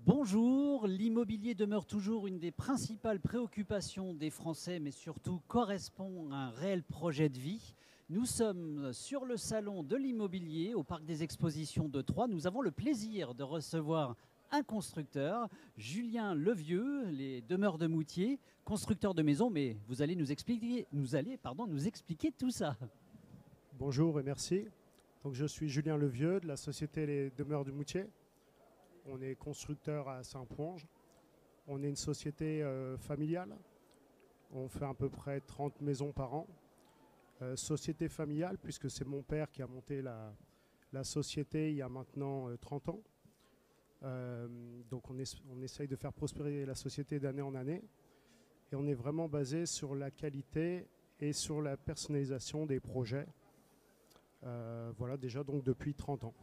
Bonjour, l'immobilier demeure toujours une des principales préoccupations des Français, mais surtout correspond à un réel projet de vie. Nous sommes sur le salon de l'immobilier au parc des expositions de Troyes. Nous avons le plaisir de recevoir un constructeur, Julien Levieux, les demeures de Moutier, constructeur de maisons, mais vous allez nous expliquer, nous expliquer tout ça. Bonjour et merci. Donc, je suis Julien Levieux de la société Les Demeures du Moutier. On est constructeur à Saint-Ponge. On est une société familiale. On fait à peu près 30 maisons par an. Société familiale puisque c'est mon père qui a monté la société il y a maintenant 30 ans. Donc on essaye de faire prospérer la société d'année en année. Et on est vraiment basé sur la qualité et sur la personnalisation des projets. Voilà déjà donc depuis 30 ans.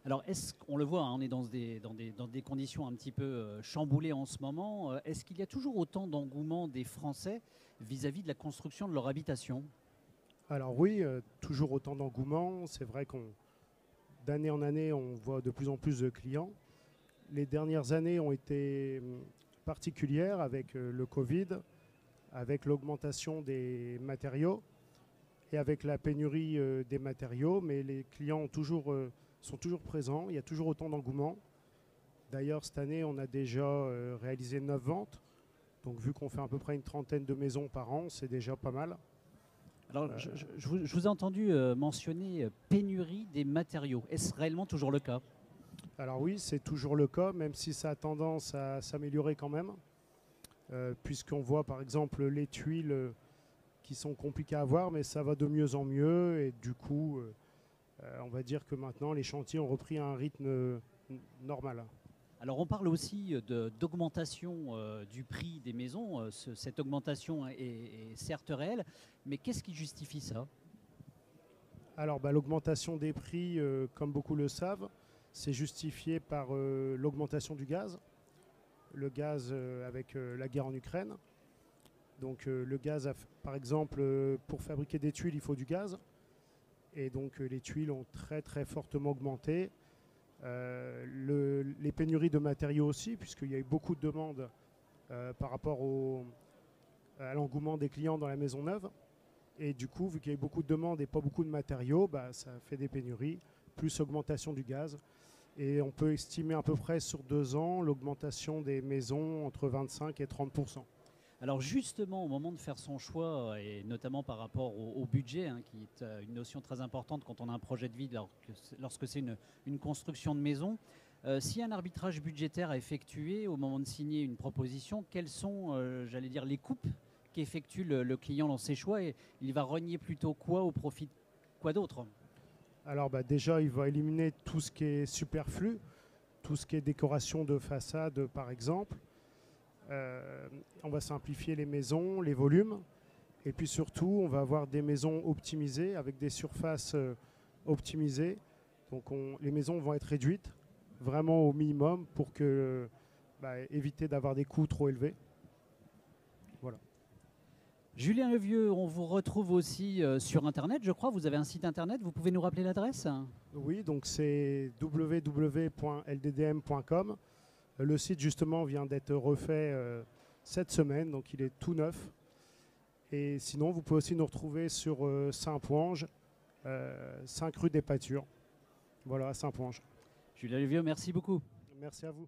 Alors, est-ce qu'on le voit, hein, on est dans des conditions un petit peu chamboulées en ce moment. Est-ce qu'il y a toujours autant d'engouement des Français vis-à-vis de la construction de leur habitation? Alors oui, toujours autant d'engouement. C'est vrai qu'on d'année en année, on voit de plus en plus de clients. Les dernières années ont été particulières avec le Covid, avec l'augmentation des matériaux et avec la pénurie des matériaux. Mais les clients sont toujours présents. Il y a toujours autant d'engouement. D'ailleurs, cette année, on a déjà réalisé 9 ventes. Donc vu qu'on fait à peu près une trentaine de maisons par an, c'est déjà pas mal. Alors, je vous ai entendu mentionner pénurie des matériaux. Est-ce réellement toujours le cas? Alors oui, c'est toujours le cas, même si ça a tendance à s'améliorer quand même. Puisqu'on voit par exemple les tuiles qui sont compliquées à avoir, mais ça va de mieux en mieux. Et du coup, on va dire que maintenant, les chantiers ont repris un rythme normal. Alors, on parle aussi d'augmentation du prix des maisons. Cette augmentation est certes réelle, mais qu'est-ce qui justifie ça? Alors l'augmentation des prix, comme beaucoup le savent, c'est justifié par l'augmentation du gaz. Le gaz avec la guerre en Ukraine. Donc le gaz, par exemple, pour fabriquer des tuiles, il faut du gaz. Et donc les tuiles ont très très fortement augmenté. Les pénuries de matériaux aussi, puisqu'il y a eu beaucoup de demandes par rapport à l'engouement des clients dans la maison neuve. Et du coup, vu qu'il y a eu beaucoup de demandes et pas beaucoup de matériaux, ça fait des pénuries, plus augmentation du gaz. Et on peut estimer à peu près sur 2 ans l'augmentation des maisons entre 25 et 30%. Alors justement, au moment de faire son choix, et notamment par rapport au budget, hein, qui est une notion très importante quand on a un projet de vie, lorsque c'est une construction de maison, s'il y a un arbitrage budgétaire à effectuer au moment de signer une proposition, quelles sont, j'allais dire, les coupes qu'effectue le client dans ses choix, et il va renier plutôt quoi au profit de quoi d'autre? Alors déjà, il va éliminer tout ce qui est superflu, tout ce qui est décoration de façade par exemple. On va simplifier les maisons, les volumes. Et puis surtout, on va avoir des maisons optimisées avec des surfaces optimisées. Donc les maisons vont être réduites vraiment au minimum pour éviter d'avoir des coûts trop élevés. Voilà. Julien Levieux, on vous retrouve aussi sur Internet, je crois. Vous avez un site Internet, vous pouvez nous rappeler l'adresse? Oui, donc c'est www.lddm.com. Le site justement vient d'être refait cette semaine, donc il est tout neuf. Et sinon, vous pouvez aussi nous retrouver sur Saint-Ponge, 5 rue des Pâtures. Voilà, à Saint-Ponge. Julien Levieux, merci beaucoup. Merci à vous.